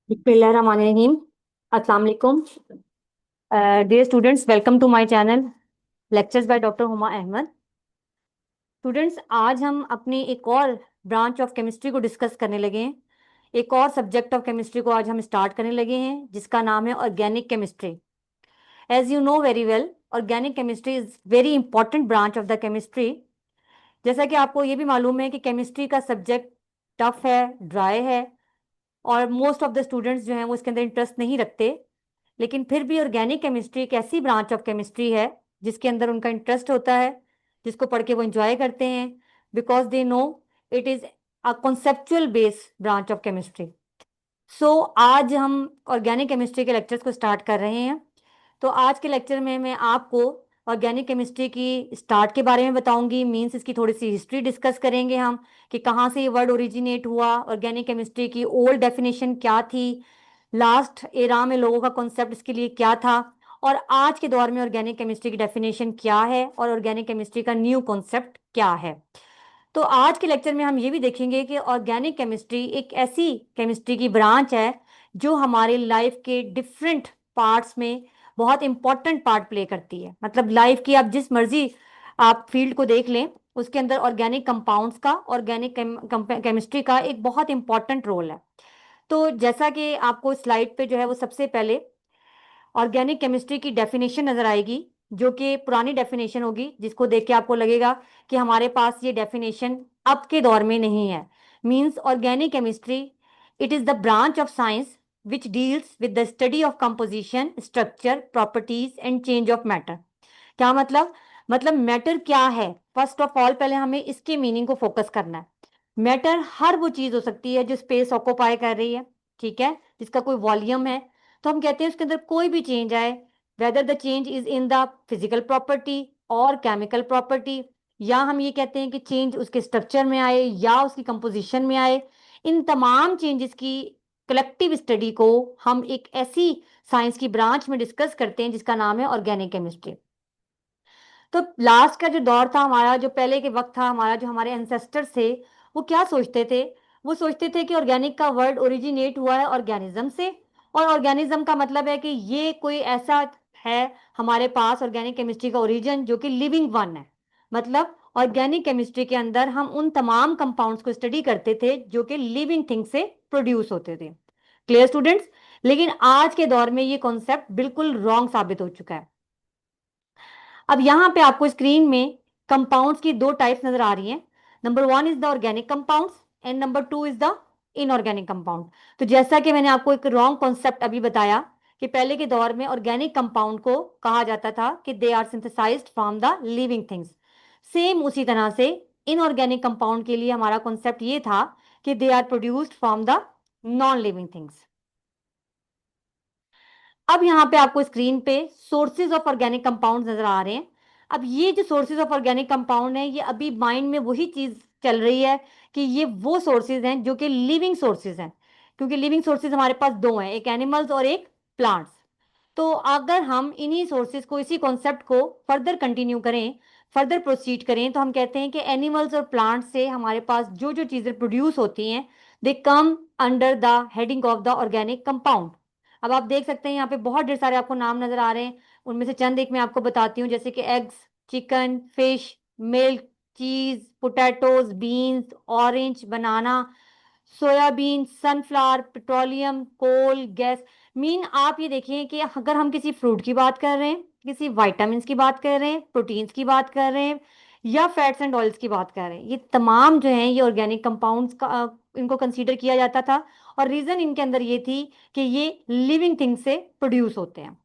बिस्मिल्लाहिर्रहमानिर्रहीम। अस्सलाम वालेकुम। Dear students, welcome to my channel lectures by doctor Huma Ahmad. Students, आज हम अपनी एक और ब्रांच ऑफ केमिस्ट्री को डिस्कस करने लगे हैं। एक और सब्जेक्ट ऑफ केमिस्ट्री को आज हम स्टार्ट करने लगे हैं, जिसका नाम है organic chemistry. As you know very well, organic chemistry is very important branch of the chemistry. जैसा कि आपको ये भी मालूम है कि केमिस्ट्री का सब्जेक्ट टफ है, ड्राई है, और मोस्ट ऑफ द स्टूडेंट्स जो हैं वो इसके अंदर इंटरेस्ट नहीं रखते। लेकिन फिर भी ऑर्गेनिक केमिस्ट्री एक ऐसी ब्रांच ऑफ केमिस्ट्री है जिसके अंदर उनका इंटरेस्ट होता है, जिसको पढ़ के वो एंजॉय करते हैं, because they know it is a conceptual based branch of chemistry. So आज हम ऑर्गेनिक केमिस्ट्री के लेक्चर्स को स्टार्ट कर रहे हैं। तो आज के लेक्चर में मैं आपको ऑर्गेनिक केमिस्ट्री की स्टार्ट के बारे में बताऊंगी, मींस इसकी थोड़ी सी हिस्ट्री डिस्कस करेंगे हम कि कहाँ से ये वर्ड ओरिजिनेट हुआ, ऑर्गेनिक केमिस्ट्री की ओल्ड डेफिनेशन क्या थी, लास्ट एरा में लोगों का कॉन्सेप्ट इसके लिए क्या था, और आज के दौर में ऑर्गेनिक केमिस्ट्री की डेफिनेशन क्या है और ऑर्गेनिक केमिस्ट्री का न्यू कॉन्सेप्ट क्या है। तो आज के लेक्चर में हम ये भी देखेंगे कि ऑर्गेनिक केमिस्ट्री एक ऐसी केमिस्ट्री की ब्रांच है जो हमारे लाइफ के डिफरेंट पार्ट्स में बहुत इंपॉर्टेंट पार्ट प्ले करती है। मतलब लाइफ की आप जिस मर्जी आप फील्ड को देख लें, उसके अंदर ऑर्गेनिक कंपाउंड्स का, ऑर्गेनिक केमिस्ट्री का एक बहुत इंपॉर्टेंट रोल है। तो जैसा कि आपको स्लाइड पे जो है वो सबसे पहले ऑर्गेनिक केमिस्ट्री की डेफिनेशन नजर आएगी, जो कि पुरानी डेफिनेशन होगी, जिसको देख के आपको लगेगा कि हमारे पास ये डेफिनेशन अब के दौर में नहीं है। Means organic chemistry, it is the branch of science which deals with the study of composition, structure, properties and change of matter. क्या मतलब मैटर क्या है? फर्स्ट ऑफ ऑल पहले हमें इसके मीनिंग को फोकस करना है। मैटर हर वो चीज हो सकती है जो स्पेस ऑक्यूपाई कर रही है, ठीक है, जिसका कोई वॉल्यूम है। तो हम कहते हैं उसके अंदर कोई भी चेंज आए, whether the change is in the physical property और केमिकल प्रॉपर्टी, या हम ये कहते हैं कि चेंज उसके स्ट्रक्चर में आए या उसकी कंपोजिशन में आए, इन तमाम चेंजेस की कलेक्टिव स्टडी को हम एक ऐसी साइंस की ब्रांच में डिस्कस करते हैं जिसका नाम है ऑर्गेनिक केमिस्ट्री। तो लास्ट का जो दौर था हमारा, जो पहले के वक्त था हमारा, जो हमारे एंसेस्टर्स थे, वो क्या सोचते थे? वो सोचते थे कि ऑर्गेनिक का वर्ड ओरिजिनेट हुआ है ऑर्गेनिज्म से, और ऑर्गेनिज्म का मतलब है कि ये कोई ऐसा है हमारे पास ऑर्गेनिक केमिस्ट्री का ओरिजिन जो कि लिविंग वन है। मतलब ऑर्गेनिक केमिस्ट्री के अंदर हम उन तमाम कंपाउंड्स को स्टडी करते थे जो कि लिविंग थिंग से प्रोड्यूस होते थे। Clear students? लेकिन आज के दौर में ये कॉन्सेप्ट बिल्कुल रॉन्ग साबित हो चुका है। अब यहाँ पे आपको स्क्रीन में कंपाउंड्स की दो टाइप्स नजर आ रही हैं। Number one is the organic compounds and number two is the inorganic compound. तो जैसा कि मैंने आपको एक रॉन्ग कॉन्सेप्ट अभी बताया कि पहले के दौर में ऑर्गेनिक कंपाउंड को कहा जाता था कि they are synthesized from the living things, same उसी तरह से इनऑर्गेनिक कंपाउंड के लिए हमारा कॉन्सेप्ट ये था कि they are produced from the non living things. अब यहाँ पे आपको स्क्रीन पे सोर्सेज ऑफ ऑर्गेनिक कंपाउंड नजर आ रहे हैं। अब ये जो सोर्सेज ऑफ ऑर्गेनिक कंपाउंड है, ये अभी माइंड में वही चीज चल रही है कि ये वो सोर्सेज हैं जो कि लिविंग सोर्सेज हैं, क्योंकि लिविंग सोर्सेज हमारे पास दो हैं, एक एनिमल्स और एक प्लांट्स। तो अगर हम इन्हीं सोर्सेज को, इसी कॉन्सेप्ट को फर्दर कंटिन्यू करें, फर्दर प्रोसीड करें, तो हम कहते हैं कि एनिमल्स और प्लांट्स से हमारे पास जो जो चीजें प्रोड्यूस होती हैं, they come under the heading of the organic compound. अब आप देख सकते हैं यहाँ पे बहुत ढेर सारे आपको नाम नजर आ रहे हैं। उनमें से चंद एक मैं आपको बताती हूँ, जैसे कि एग्स, चिकन, फिश, मिल्क, चीज, पोटैटोज, बीन्स, ऑरेंज, बनाना, सोयाबीन, सनफ्लावर, पेट्रोलियम, कोल, गैस। मीन आप ये देखिए कि अगर हम किसी फ्रूट की बात कर रहे हैं, किसी वाइटामिन की बात कर रहे हैं, प्रोटीन्स की बात कर रहे हैं, या फैट्स एंड ऑयल्स की बात कर रहे हैं, ये तमाम जो हैं ये ऑर्गेनिक कंपाउंड्स का इनको कंसीडर किया जाता था। और रीजन इनके अंदर ये थी कि ये लिविंग थिंग से प्रोड्यूस होते हैं।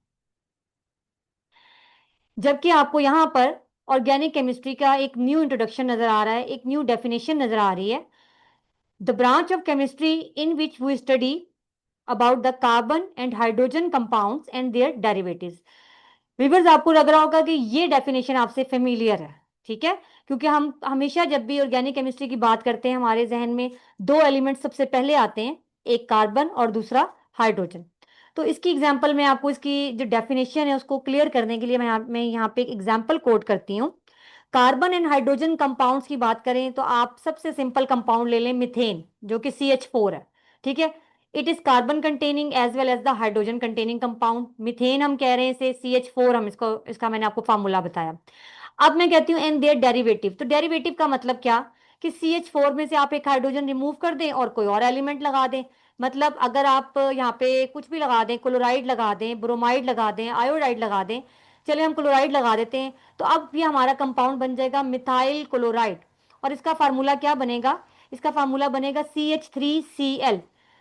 जबकि आपको यहाँ पर ऑर्गेनिक केमिस्ट्री का एक न्यू इंट्रोडक्शन नजर आ रहा है, एक न्यू डेफिनेशन नजर आ रही है। The branch of chemistry in which we study about the carbon and hydrogen compounds and their derivatives. Viewers, आपको लग रहा होगा कि ये डेफिनेशन आपसे फेमिलियर है, ठीक है, क्योंकि हम हमेशा जब भी ऑर्गेनिक केमिस्ट्री की बात करते हैं हमारे जहन में दो एलिमेंट सबसे पहले आते हैं, एक कार्बन और दूसरा हाइड्रोजन। तो इसकी एग्जांपल मैं आपको, इसकी जो डेफिनेशन है उसको क्लियर करने के लिए मैं यहाँ पे एक एग्जांपल कोट करती हूँ। कार्बन एंड हाइड्रोजन कंपाउंड्स की बात करें तो आप सबसे सिंपल कंपाउंड ले लें, मिथेन, जो कि CH4 है, ठीक है। It is carbon containing as well as the hydrogen containing compound. Methane हम कह रहे हैं इसे, CH4 हम इसको, इसका मैंने आपको फार्मूला बताया। अब मैं कहती हूँ एंड देयर डेरिवेटिव। तो डेरिवेटिव का मतलब क्या, कि CH4 में से आप एक हाइड्रोजन रिमूव कर दें और कोई और एलिमेंट लगा दें। मतलब अगर आप यहाँ पे कुछ भी लगा दें, क्लोराइड लगा दें, ब्रोमाइड लगा दें, आयोडाइड लगा दें, चलिए हम क्लोराइड लगा देते हैं, तो अब ये हमारा कंपाउंड बन जाएगा मिथाइल क्लोराइड। और इसका फार्मूला क्या बनेगा, इसका फार्मूला बनेगा CH3Cl।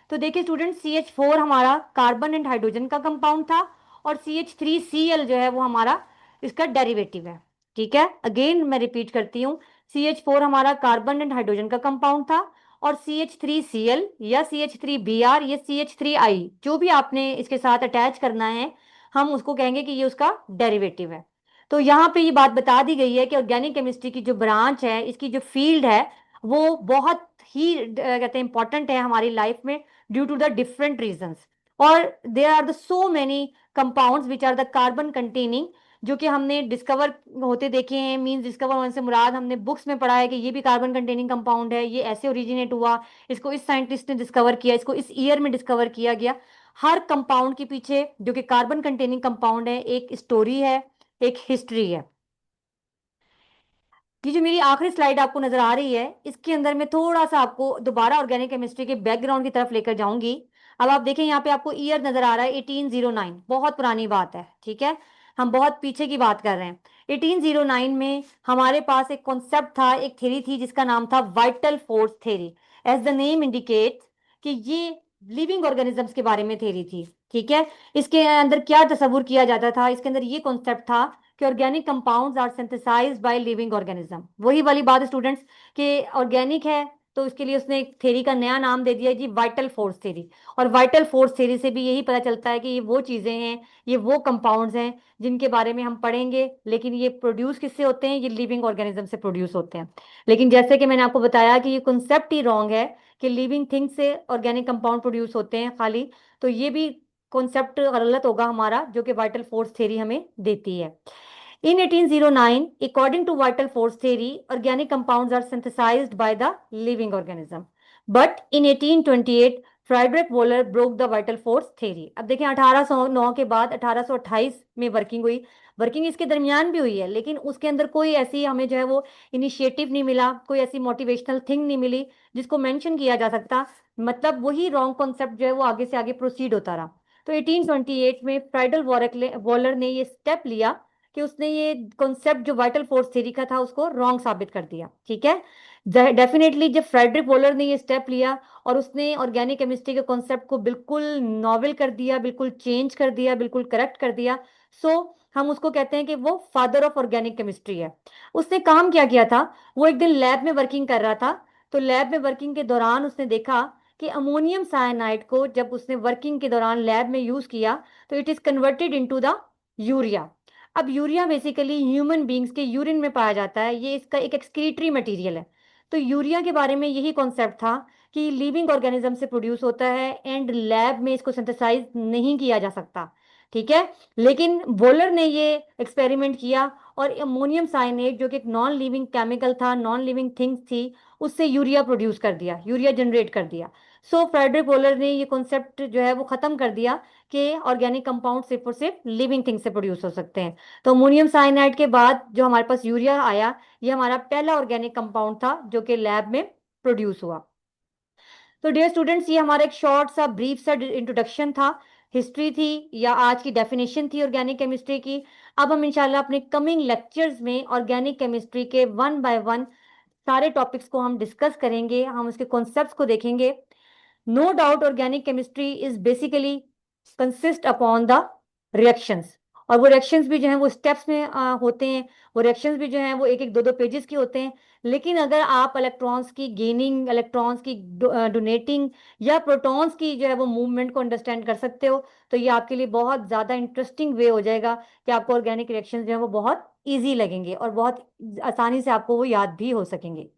तो देखिए स्टूडेंट, CH4 हमारा कार्बन एंड हाइड्रोजन का कंपाउंड था, और CH3Cl जो है वो हमारा इसका डेरिवेटिव है। ठीक है, अगेन मैं रिपीट करती हूँ, CH4 हमारा कार्बन एंड हाइड्रोजन का कंपाउंड था, और CH3Cl या CH3Br या CH3I जो भी आपने इसके साथ अटैच करना है, हम उसको कहेंगे कि ये उसका डेरिवेटिव है। तो यहाँ पे ये बात बता दी गई है कि ऑर्गेनिक केमिस्ट्री की जो ब्रांच है, इसकी जो फील्ड है, वो बहुत ही कहते हैं इंपॉर्टेंट है हमारी लाइफ में, due to the different reasons. और there are the so many compounds which are the carbon containing, जो कि हमने डिस्कवर होते देखे हैं। मींस डिस्कवर होने से मुराद, हमने बुक्स में पढ़ा है कि ये भी कार्बन कंटेनिंग कंपाउंड है, ये ऐसे ओरिजिनेट हुआ, इसको इस साइंटिस्ट ने डिस्कवर किया, इसको इस ईयर में डिस्कवर किया गया। हर कंपाउंड के पीछे जो कि कार्बन कंटेनिंग कंपाउंड है, एक स्टोरी है, एक हिस्ट्री है। ये जो मेरी आखिरी स्लाइड आपको नजर आ रही है, इसके अंदर मैं थोड़ा सा आपको दोबारा ऑर्गेनिक केमिस्ट्री के बैकग्राउंड की तरफ लेकर जाऊंगी। अब आप देखें यहाँ पे आपको ईयर नजर आ रहा है 1809, बहुत पुरानी बात है। ठीक है, हम बहुत पीछे की बात कर रहे हैं। 1809 में हमारे पास एक कॉन्सेप्ट था, एक थ्योरी थी जिसका नाम था vital force theory. As the name indicate कि ये लिविंग ऑर्गेनिजम्स के बारे में थ्योरी थी। ठीक है, इसके अंदर क्या तस्वुर किया जाता था, इसके अंदर ये कॉन्सेप्ट था कि organic compounds are synthesized by living organism. वही वाली बात है स्टूडेंट्स, कि ऑर्गेनिक है तो इसके लिए उसने एक थ्योरी का नया नाम दे दिया जी, वाइटल फोर्स थ्योरी। और वाइटल फोर्स थ्योरी से भी यही पता चलता है कि ये वो चीजें हैं, ये वो कंपाउंड्स हैं जिनके बारे में हम पढ़ेंगे, लेकिन ये प्रोड्यूस किससे होते हैं, ये लिविंग ऑर्गेनिज्म से प्रोड्यूस होते हैं। लेकिन जैसे कि मैंने आपको बताया कि ये कॉन्सेप्ट ही रॉन्ग है कि लिविंग थिंग से ऑर्गेनिक कंपाउंड प्रोड्यूस होते हैं खाली। तो ये भी कॉन्सेप्ट गलत होगा हमारा, जो कि वाइटल फोर्स थ्योरी हमें देती है। In 1809, according to vital force theory, organic compounds are synthesized by the living organism. But in 1828, Friedrich Wohler broke the vital force theory. अब देखें 1809 के बाद 1828 में वर्किंग हुई। वर्किंग इसके दरमियान भी हुई है, लेकिन उसके अंदर कोई ऐसी हमें जो है वो इनिशिएटिव नहीं मिला, कोई ऐसी मोटिवेशनल थिंग नहीं मिली जिसको मेंशन किया जा सकता। मतलब वही रॉन्ग कॉन्सेप्ट जो है वो आगे से आगे प्रोसीड होता रहा। तो 1828 में फ्राइडल वॉलर ने ये स्टेप लिया कि उसने ये कॉन्सेप्ट जो वाइटल फोर्स थ्योरी का था उसको रॉन्ग साबित कर दिया। ठीक है, डेफिनेटली जब फ्रेडरिक वॉलर ने ये स्टेप लिया और उसने ऑर्गेनिक केमिस्ट्री के कॉन्सेप्ट को बिल्कुल नॉवेल कर दिया, बिल्कुल चेंज कर दिया, बिल्कुल करेक्ट कर दिया, सो हम उसको कहते हैं कि वो फादर ऑफ ऑर्गेनिक केमिस्ट्री है। उसने काम क्या किया था, वो एक दिन लैब में वर्किंग कर रहा था। तो लैब में वर्किंग के दौरान उसने देखा कि अमोनियम साइनाइड को जब उसने वर्किंग के दौरान लैब में यूज किया, तो it is converted into the urea. अब यूरिया बेसिकली ह्यूमन बींग्स के यूरिन में पाया जाता है, ये इसका एक एक्सक्रीटरी मटेरियल है। तो यूरिया के बारे में यही कॉन्सेप्ट था कि लिविंग ऑर्गेनिज्म से प्रोड्यूस होता है एंड लैब में इसको सिंथेसाइज नहीं किया जा सकता। ठीक है, लेकिन वोलर ने ये एक्सपेरिमेंट किया और अमोनियम साइनेट जो कि एक नॉन लिविंग केमिकल था, नॉन लिविंग थिंग्स थी, उससे यूरिया प्रोड्यूस कर दिया, यूरिया जनरेट कर दिया। सो फ्रेडरिक वोलर ने ये कॉन्सेप्ट जो है वो खत्म कर दिया कि ऑर्गेनिक कंपाउंड सिर्फ और सिर्फ लिविंग थिंग से प्रोड्यूस हो सकते हैं। तो अमोनियम साइनाइड के बाद जो हमारे पास यूरिया आया, ये हमारा पहला ऑर्गेनिक कंपाउंड था जो कि लैब में प्रोड्यूस हुआ। तो डियर स्टूडेंट्स, ये हमारा एक शॉर्ट सा ब्रीफ सा इंट्रोडक्शन था, हिस्ट्री थी या आज की डेफिनेशन थी ऑर्गेनिक केमिस्ट्री की। अब हम इंशाल्लाह अपने कमिंग लेक्चर्स में ऑर्गेनिक केमिस्ट्री के वन बाय वन सारे टॉपिक्स को हम डिस्कस करेंगे, हम उसके कॉन्सेप्ट्स को देखेंगे। No doubt organic chemistry is basically consist upon the reactions, और वो रिएक्शंस भी जो हैं वो स्टेप्स में होते हैं। वो रिएक्शंस भी जो हैं वो एक एक दो दो पेजेस के होते हैं। लेकिन अगर आप इलेक्ट्रॉन्स की गेनिंग, इलेक्ट्रॉन्स की डोनेटिंग या प्रोटॉन्स की जो है वो मूवमेंट को अंडरस्टैंड कर सकते हो, तो ये आपके लिए बहुत ज़्यादा इंटरेस्टिंग वे हो जाएगा कि आपको ऑर्गेनिक रिएक्शंस जो है वो बहुत ईजी लगेंगे और बहुत आसानी से आपको वो याद भी हो सकेंगे।